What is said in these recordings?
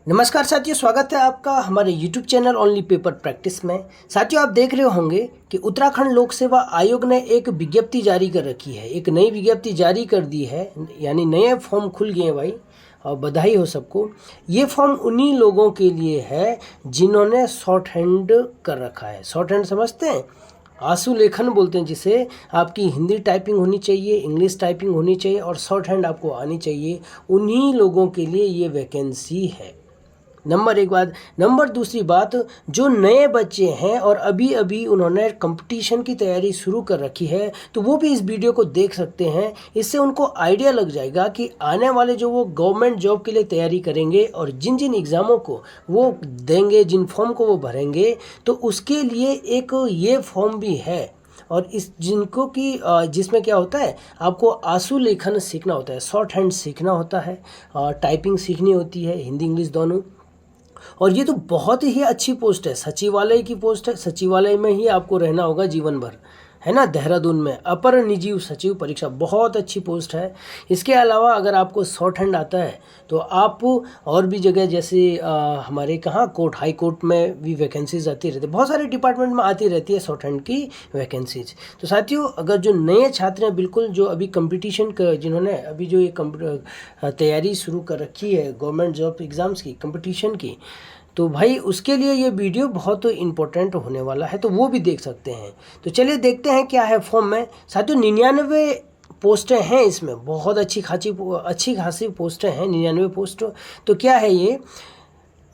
नमस्कार साथियों, स्वागत है आपका हमारे YouTube channel only paper practice में। साथियों, आप देख रहे होंगे कि उत्तराखंड लोक सेवा आयोग ने एक विज्ञप्ति जारी कर रखी है, एक नई विज्ञप्ति जारी कर दी है, यानी नए फॉर्म खुल गए हैं भाई, और बधाई हो सबको। ये फॉर्म उन्हीं लोगों के लिए है जिन्होंने शॉर्ट हैंड कर रखा है। शॉर्ट हैंड समझते हैं, आंसू लेखन बोलते हैं जिसे। आपकी हिंदी टाइपिंग होनी चाहिए, इंग्लिश टाइपिंग होनी चाहिए और शॉर्ट हैंड आपको आनी चाहिए। उन्हीं लोगों के लिए ये वैकेंसी है। नंबर एक बात। नंबर दूसरी बात, जो नए बच्चे हैं और अभी अभी उन्होंने कंपटीशन की तैयारी शुरू कर रखी है, तो वो भी इस वीडियो को देख सकते हैं। इससे उनको आइडिया लग जाएगा कि आने वाले जो वो गवर्नमेंट जॉब के लिए तैयारी करेंगे और जिन जिन एग्ज़ामों को वो देंगे, जिन फॉर्म को वो भरेंगे, तो उसके लिए एक ये फॉर्म भी है। और इस जिनको कि जिसमें क्या होता है, आपको आंसू लेखन सीखना होता है, शॉर्ट हैंड सीखना होता है, टाइपिंग सीखनी होती है, हिंदी इंग्लिश दोनों। और ये तो बहुत ही अच्छी पोस्ट है, सचिवालय की पोस्ट है। सचिवालय में ही आपको रहना होगा जीवन भर, है ना। देहरादून में अपर निजी सचिव परीक्षा, बहुत अच्छी पोस्ट है। इसके अलावा अगर आपको शॉर्ट हैंड आता है तो आप और भी जगह जैसे हमारे कहाँ कोर्ट, हाई कोर्ट में भी वैकेंसीज आती रहती है, बहुत सारे डिपार्टमेंट में आती रहती है शॉर्ट हैंड की वैकेंसीज। तो साथियों, अगर जो नए छात्र हैं, बिल्कुल जो अभी कंपटीशन जिन्होंने अभी जो ये तैयारी शुरू कर रखी है गवर्नमेंट जॉब एग्ज़ाम्स की, कंपटीशन की, तो भाई उसके लिए ये वीडियो बहुत इम्पोर्टेंट होने वाला है, तो वो भी देख सकते हैं। तो चलिए देखते हैं क्या है फॉर्म में। साथियों, 99 पोस्टें हैं इसमें, बहुत अच्छी खासी पोस्टें हैं, 99 पोस्ट। तो क्या है ये,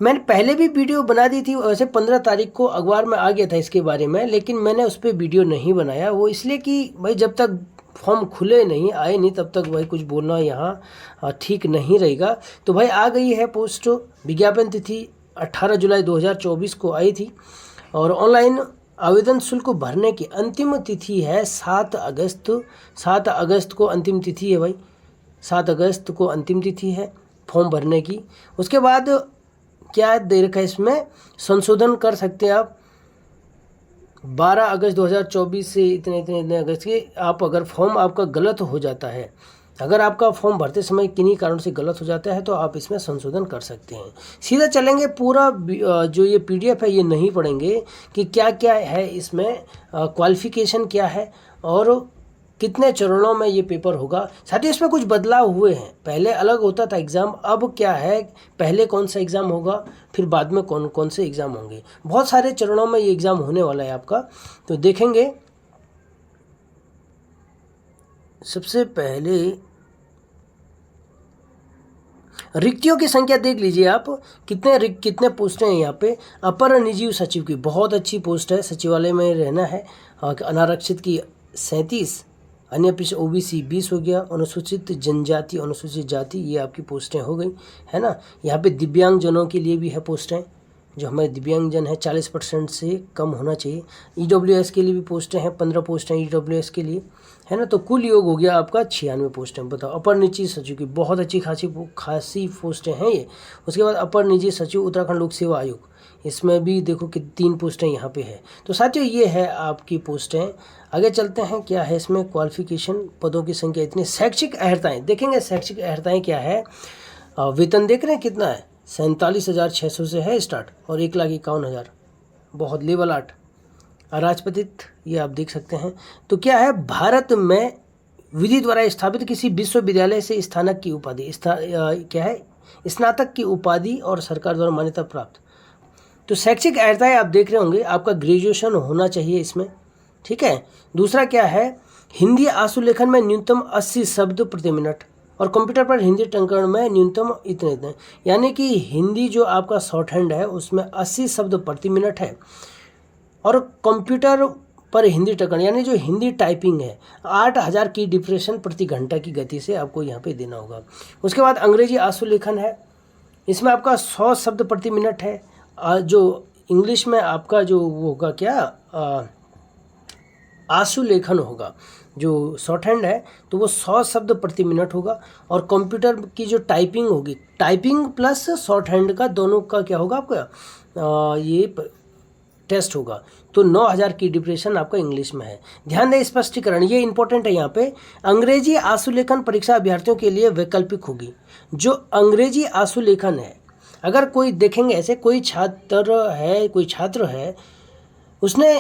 मैंने पहले भी वीडियो बना दी थी, वैसे 15 तारीख को अखबार में आ गया था इसके बारे में, लेकिन मैंने उस पर वीडियो नहीं बनाया। वो इसलिए कि भाई जब तक फॉर्म खुले नहीं, आए नहीं, तब तक भाई कुछ बोलना यहाँ ठीक नहीं रहेगा। तो भाई आ गई है पोस्ट। विज्ञापन तिथि 18 जुलाई 2024 को आई थी और ऑनलाइन आवेदन शुल्क भरने की अंतिम तिथि है 7 अगस्त। 7 अगस्त को अंतिम तिथि है भाई, 7 अगस्त को अंतिम तिथि है फॉर्म भरने की। उसके बाद क्या दे रखा है इसमें, संशोधन कर सकते हैं आप 12 अगस्त 2024 से इतने अगस्त के। आप अगर फॉर्म आपका गलत हो जाता है, अगर आपका फॉर्म भरते समय किन्हीं कारण से गलत हो जाता है, तो आप इसमें संशोधन कर सकते हैं। सीधा चलेंगे, पूरा जो ये पीडीएफ है ये नहीं पढ़ेंगे कि क्या क्या है इसमें, क्वालिफिकेशन क्या है और कितने चरणों में ये पेपर होगा। साथ ही इसमें कुछ बदलाव हुए हैं, पहले अलग होता था एग्ज़ाम, अब क्या है, पहले कौन सा एग्ज़ाम होगा, फिर बाद में कौन कौन से एग्ज़ाम होंगे। बहुत सारे चरणों में ये एग्ज़ाम होने वाला है आपका, तो देखेंगे। सबसे पहले रिक्तियों की संख्या देख लीजिए आप, कितने पोस्टें हैं यहाँ पे। अपर निजी सचिव की बहुत अच्छी पोस्ट है, सचिवालय में रहना है। अनारक्षित की 37, अन्य पिछड़े ओबीसी 20 हो गया, अनुसूचित जनजाति, अनुसूचित जाति, ये आपकी पोस्टें हो गई, है ना। यहाँ पे दिव्यांगजनों के लिए भी है पोस्टें, जो हमारे दिव्यांगजन है 40% से कम होना चाहिए। ईडब्ल्यूएस के लिए भी पोस्टें हैं, 15 पोस्टें ईडब्ल्यूएस के लिए, है ना। तो कुल योग हो गया आपका 96 पोस्टें। बताओ, अपर निजी सचिव की बहुत अच्छी खासी पोस्टें हैं ये। उसके बाद अपर निजी सचिव उत्तराखंड लोक सेवा आयोग, इसमें भी देखो कि 3 पोस्टें यहाँ पे है। तो साथियों, ये है आपकी पोस्टें। आगे चलते हैं, क्या है इसमें क्वालिफिकेशन, पदों की संख्या इतनी। शैक्षिक अर्हताएँ देखेंगे, शैक्षिक अर्हताएँ क्या है। वेतन देख रहे हैं कितना है, 47,600 से है स्टार्ट और 1,51,000, बहुत लेवल 8। अराजपत्रित, ये आप देख सकते हैं। तो क्या है, भारत में विधि द्वारा स्थापित किसी विश्वविद्यालय से स्नातक की उपाधि, क्या है, स्नातक की उपाधि और सरकार द्वारा मान्यता प्राप्त। तो शैक्षिक अर्हताएँ आप देख रहे होंगे, आपका ग्रेजुएशन होना चाहिए इसमें, ठीक है। दूसरा क्या है, हिंदी आंसू लेखन में न्यूनतम 80 शब्द प्रति मिनट और कंप्यूटर पर हिंदी टंकण में न्यूनतम इतने, यानी कि हिंदी जो आपका शॉर्ट हैंड है उसमें 80 शब्द प्रति मिनट है, और कंप्यूटर पर हिंदी टंकण यानी जो हिंदी टाइपिंग है 8000 की डिप्रेशन प्रति घंटा की गति से आपको यहाँ पे देना होगा। उसके बाद अंग्रेजी आंसू लेखन है, इसमें आपका 100 शब्द प्रति मिनट है। जो इंग्लिश में आपका जो वो होगा क्या, आंसू लेखन होगा, जो शॉर्ट हैंड है तो वो 100 शब्द प्रति मिनट होगा। और कंप्यूटर की जो टाइपिंग होगी, टाइपिंग प्लस शॉर्ट हैंड का दोनों का क्या होगा आपका, ये टेस्ट होगा। तो 9000 की डिप्रेशन आपका इंग्लिश में है। ध्यान दें, स्पष्टीकरण ये इंपॉर्टेंट है यहाँ पे। अंग्रेजी आंसू लेखन परीक्षा अभ्यर्थियों के लिए वैकल्पिक होगी। जो अंग्रेजी आंसू लेखन है अगर कोई देखेंगे ऐसे कोई छात्र है उसने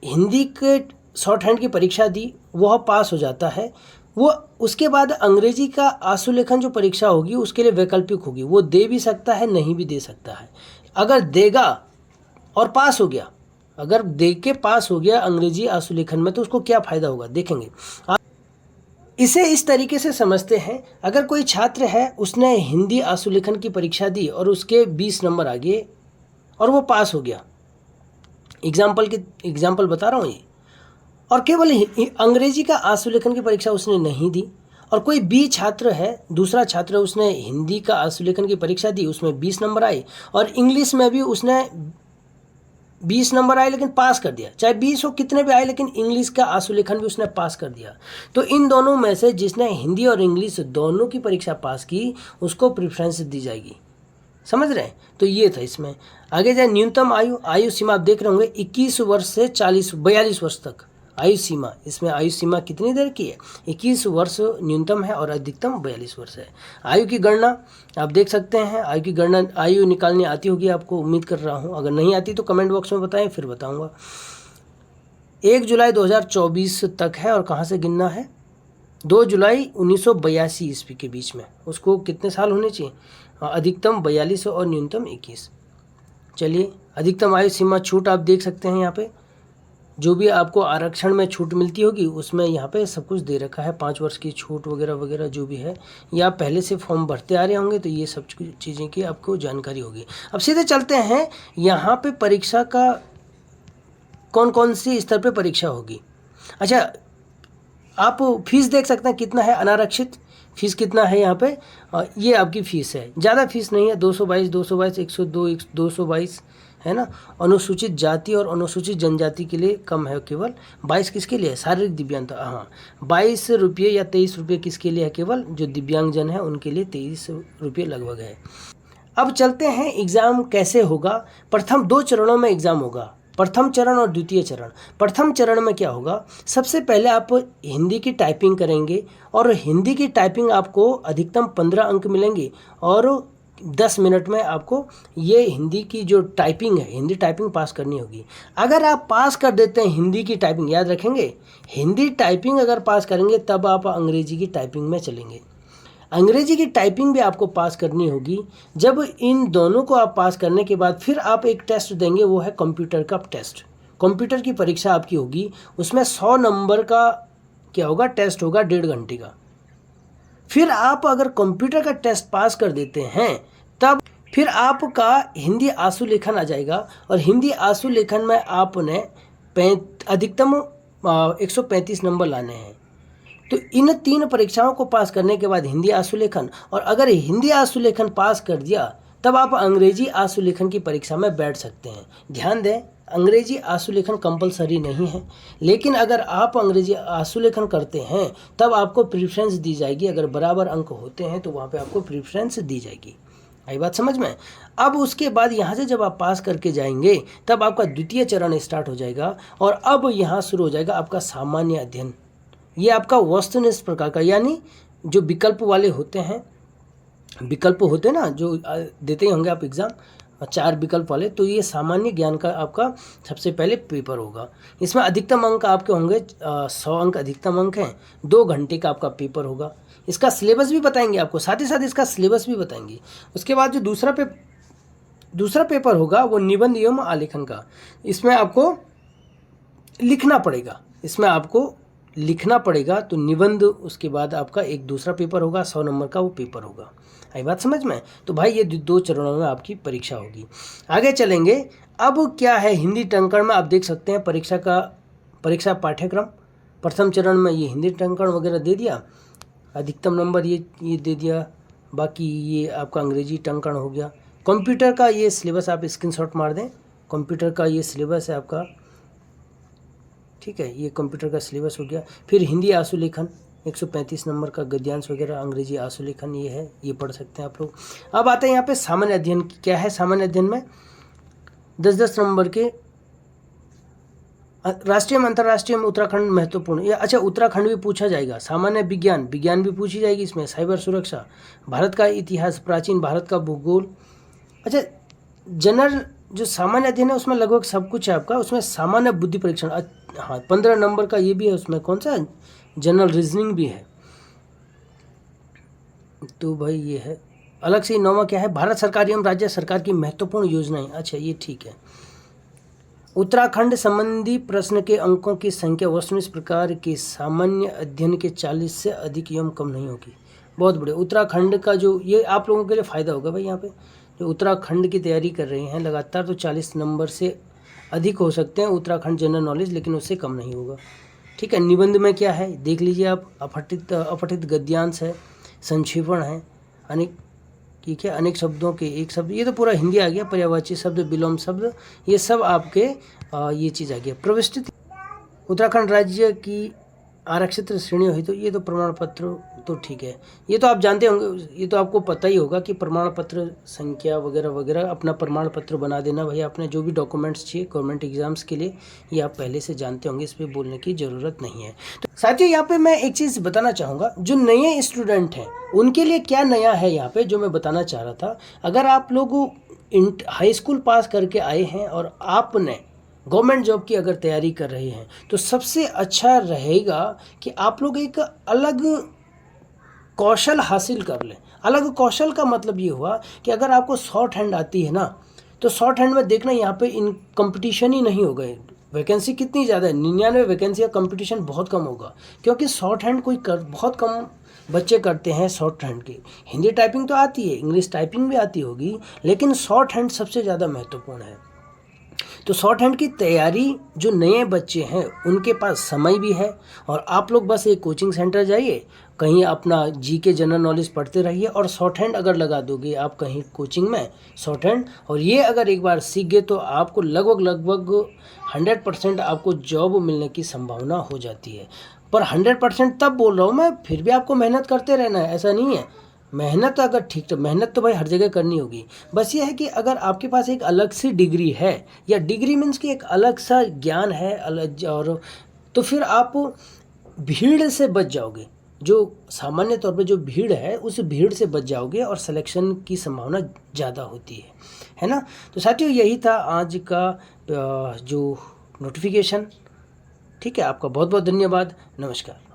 हिंदी के शॉर्ट हैंड की परीक्षा दी, वह पास हो जाता है, वो उसके बाद अंग्रेजी का आशुलेखन जो परीक्षा होगी उसके लिए वैकल्पिक होगी, वो दे भी सकता है नहीं भी दे सकता है। अगर देगा और पास हो गया, अगर दे के पास हो गया अंग्रेजी आशुलेखन में, तो उसको क्या फ़ायदा होगा देखेंगे। इसे इस तरीके से समझते हैं, अगर कोई छात्र है उसने हिंदी आशुलेखन की परीक्षा दी और उसके 20 नंबर आ गए और वो पास हो गया, एग्जाम्पल बता रहा हूँ ये, और केवल अंग्रेजी का आशुलेखन की परीक्षा उसने नहीं दी, और कोई बी छात्र है, दूसरा छात्र है, उसने हिंदी का आशुलेखन की परीक्षा दी, उसमें 20 नंबर आए, और इंग्लिश में भी उसने 20 नंबर आए लेकिन पास कर दिया, चाहे 20 हो कितने भी आए, लेकिन इंग्लिश का आशुलेखन भी उसने पास कर दिया। तो इन दोनों में से जिसने हिंदी और इंग्लिश दोनों की परीक्षा पास की उसको प्रेफरेंस दी जाएगी, समझ रहे हैं। तो ये था इसमें। आगे जाए, न्यूनतम आयु सीमा आप देख रहे होंगे 21 वर्ष से 42 वर्ष तक आयु सीमा। इसमें आयु सीमा कितनी देर की है, 21 वर्ष न्यूनतम है और अधिकतम 42 वर्ष है। आयु की गणना आप देख सकते हैं, आयु की गणना, आयु निकालनी आती होगी आपको, उम्मीद कर रहा हूं। अगर नहीं आती तो कमेंट बॉक्स में बताएं, फिर बताऊंगा। 1 जुलाई 2024 तक है, और कहाँ से गिनना है, 2 जुलाई 1982 ईस्वी के बीच में। उसको कितने साल होने चाहिए, अधिकतम 42 और न्यूनतम 21। चलिए, अधिकतम आयु सीमा छूट आप देख सकते हैं यहाँ पे, जो भी आपको आरक्षण में छूट मिलती होगी उसमें यहाँ पे सब कुछ दे रखा है, 5 वर्ष की छूट वगैरह वगैरह जो भी है, या आप पहले से फॉर्म भरते आ रहे होंगे तो ये सब चीज़ें की आपको जानकारी होगी। अब सीधे चलते हैं, यहाँ पे परीक्षा का कौन कौन सी स्तर पे परीक्षा होगी। अच्छा, आप फीस देख सकते हैं कितना है, अनारक्षित फीस कितना है यहाँ पे, ये आपकी फ़ीस है, ज़्यादा फीस नहीं है, 222, 102, 222 है ना। अनुसूचित जाति और अनुसूचित जनजाति के लिए कम है केवल, 22 किसके लिए है, शारीरिक दिव्यांगता, हाँ 22 रुपये या 23 रुपये किसके लिए है, केवल जो दिव्यांगजन है उनके लिए 23 रुपये लगभग है। अब चलते हैं एग्ज़ाम कैसे होगा। प्रथम 2 चरणों में एग्ज़ाम होगा, प्रथम चरण और द्वितीय चरण। प्रथम चरण में क्या होगा, सबसे पहले आप हिंदी की टाइपिंग करेंगे, और हिंदी की टाइपिंग आपको अधिकतम 15 अंक मिलेंगे, और 10 मिनट में आपको ये हिंदी की जो टाइपिंग है, हिंदी टाइपिंग पास करनी होगी। अगर आप पास कर देते हैं हिंदी की टाइपिंग, याद रखेंगे, हिंदी टाइपिंग अगर पास करेंगे तब आप अंग्रेजी की टाइपिंग में चलेंगे। अंग्रेजी की टाइपिंग भी आपको पास करनी होगी। जब इन दोनों को आप पास करने के बाद फिर आप एक टेस्ट देंगे, वो है कंप्यूटर का टेस्ट। कंप्यूटर की परीक्षा आपकी होगी, उसमें 100 नंबर का क्या होगा, टेस्ट होगा 1.5 घंटे का। फिर आप अगर कंप्यूटर का टेस्ट पास कर देते हैं तब फिर आपका हिंदी आशुलेखन आ जाएगा, और हिंदी आशुलेखन में आपने अधिकतम 135 नंबर लाने हैं। तो इन 3 परीक्षाओं को पास करने के बाद हिंदी आशुलेखन, और अगर हिंदी आशुलेखन पास कर दिया तब आप अंग्रेजी आशुलेखन की परीक्षा में बैठ सकते हैं। ध्यान दें, अंग्रेजी आशुलेखन कंपलसरी नहीं है, लेकिन अगर आप अंग्रेजी आशुलेखन करते हैं तब आपको प्रेफरेंस दी जाएगी। अगर बराबर अंक होते हैं तो वहाँ पे आपको प्रेफरेंस दी जाएगी। आई बात समझ में। अब उसके बाद यहाँ से जब आप पास करके जाएंगे तब आपका द्वितीय चरण स्टार्ट हो जाएगा, और अब यहाँ शुरू हो जाएगा आपका सामान्य अध्ययन। ये आपका वस्तुनिष्ठ प्रकार का, यानी जो विकल्प वाले होते हैं, विकल्प होते हैं ना जो देते ही होंगे आप एग्ज़ाम, 4 विकल्प वाले, तो ये सामान्य ज्ञान का आपका सबसे पहले पेपर होगा। इसमें अधिकतम अंक आपके होंगे 100 अंक अधिकतम अंक हैं, 2 घंटे का आपका पेपर होगा। इसका सिलेबस भी बताएंगे आपको, साथ ही साथ इसका सिलेबस भी बताएंगे। उसके बाद जो दूसरा पेपर होगा वो निबंध एवं आलेखन का। इसमें आपको लिखना पड़ेगा, तो निबंध, उसके बाद आपका एक दूसरा पेपर होगा, 100 नंबर का वो पेपर होगा। आई बात समझ में। तो भाई ये 2 चरणों में आपकी परीक्षा होगी। आगे चलेंगे, अब क्या है हिंदी टंकण में आप देख सकते हैं परीक्षा पाठ्यक्रम। प्रथम चरण में ये हिंदी टंकण वगैरह दे दिया, अधिकतम नंबर ये दे दिया, बाकी ये आपका अंग्रेजी टंकण हो गया। कंप्यूटर का ये सिलेबस आप स्क्रीनशॉट मार दें, कंप्यूटर का ये सिलेबस है आपका, ठीक है, ये कंप्यूटर का सिलेबस हो गया। फिर हिंदी आशुलेखन 135 नंबर का गद्यांश वगैरह, अंग्रेजी आशुलेखन ये है, ये पढ़ सकते हैं आप लोग। अब आते हैं यहाँ पे सामान्य अध्ययन। क्या है सामान्य अध्ययन में 10-10 नंबर के राष्ट्रीय में, अंतर्राष्ट्रीय में, उत्तराखंड महत्वपूर्ण, या अच्छा उत्तराखंड भी पूछा जाएगा। सामान्य विज्ञान भी पूछी जाएगी इसमें, साइबर सुरक्षा, भारत का इतिहास, प्राचीन भारत का भूगोल, अच्छा, जनरल जो सामान्य अध्ययन है उसमें लगभग सब कुछ है आपका, उसमें सामान्य बुद्धि परीक्षण, हाँ 15 नंबर का ये भी है, उसमें कौन सा जनरल रीजनिंग भी है। तो भाई ये है अलग से। 9वां क्या है, भारत सरकार एवं राज्य सरकार की महत्वपूर्ण योजनाएं। अच्छा ये ठीक है। उत्तराखंड संबंधी प्रश्न के अंकों की संख्या वस्तुनिष्ठ इस प्रकार के सामान्य अध्ययन के 40 से अधिक एवं कम नहीं होगी। बहुत बढ़िया। उत्तराखंड का जो ये आप लोगों के लिए फ़ायदा होगा भाई, यहाँ पे जो उत्तराखंड की तैयारी कर रहे हैं लगातार, तो 40 नंबर से अधिक हो सकते हैं उत्तराखंड जनरल नॉलेज, लेकिन उससे कम नहीं होगा। ठीक है। निबंध में क्या है देख लीजिए आप, अपठित गद्यांश है, संक्षेपण है, अनेक, ठीक है, अनेक शब्दों के एक शब्द, ये तो पूरा हिंदी आ गया, पर्यायवाची शब्द, विलोम शब्द, ये सब आपके ये चीज़ आ गया। प्रविष्टि, उत्तराखंड राज्य की आरक्षित श्रेणी हुई, तो ये तो प्रमाण पत्र तो ठीक है, ये तो आप जानते होंगे, ये तो आपको पता ही होगा कि प्रमाण पत्र संख्या वगैरह वगैरह, अपना प्रमाण पत्र बना देना भैया, आपने जो भी डॉक्यूमेंट्स चाहिए गवर्नमेंट एग्जाम्स के लिए, ये आप पहले से जानते होंगे, इस पर बोलने की ज़रूरत नहीं है। तो साथियों यहाँ पे मैं एक चीज़ बताना चाहूँगा, जो नए स्टूडेंट हैं उनके लिए क्या नया है यहाँ पे, जो मैं बताना चाह रहा था। अगर आप लोग हाई स्कूल पास करके आए हैं और आपने गवर्नमेंट जॉब की अगर तैयारी कर रहे हैं, तो सबसे अच्छा रहेगा कि आप लोग एक अलग कौशल हासिल कर लें। अलग कौशल का मतलब ये हुआ कि अगर आपको शॉर्ट हैंड आती है ना, तो शॉर्ट हैंड में देखना यहाँ पे इन कंपटीशन ही नहीं होगा। वैकेंसी कितनी ज़्यादा है, 99 वैकेंसी, का कंपटीशन बहुत कम होगा, क्योंकि शॉर्ट हैंड बहुत कम बच्चे करते हैं शॉर्ट हैंड की। हिंदी टाइपिंग तो आती है, इंग्लिश टाइपिंग भी आती होगी, लेकिन शॉर्ट हैंड सबसे ज़्यादा महत्वपूर्ण है। तो शॉर्ट हैंड की तैयारी जो नए बच्चे हैं उनके पास समय भी है, और आप लोग बस एक कोचिंग सेंटर जाइए, कहीं अपना जीके जनरल नॉलेज पढ़ते रहिए, और शॉर्ट हैंड अगर लगा दोगे आप कहीं कोचिंग में शॉर्ट हैंड, और ये अगर एक बार सीख गए तो आपको लगभग 100% आपको जॉब मिलने की संभावना हो जाती है। पर 100% तब बोल रहा हूँ मैं, फिर भी आपको मेहनत करते रहना है, ऐसा नहीं है। मेहनत अगर ठीक, तो मेहनत तो भाई हर जगह करनी होगी। बस ये है कि अगर आपके पास एक अलग सी डिग्री है, या डिग्री मीन्स कि एक अलग सा ज्ञान है अलग, और तो फिर आप भीड़ से बच जाओगे। जो सामान्य तौर पे जो भीड़ है उस भीड़ से बच जाओगे, और सिलेक्शन की संभावना ज़्यादा होती है ना। तो साथियों यही था आज का जो नोटिफिकेशन। ठीक है, आपका बहुत बहुत धन्यवाद। नमस्कार।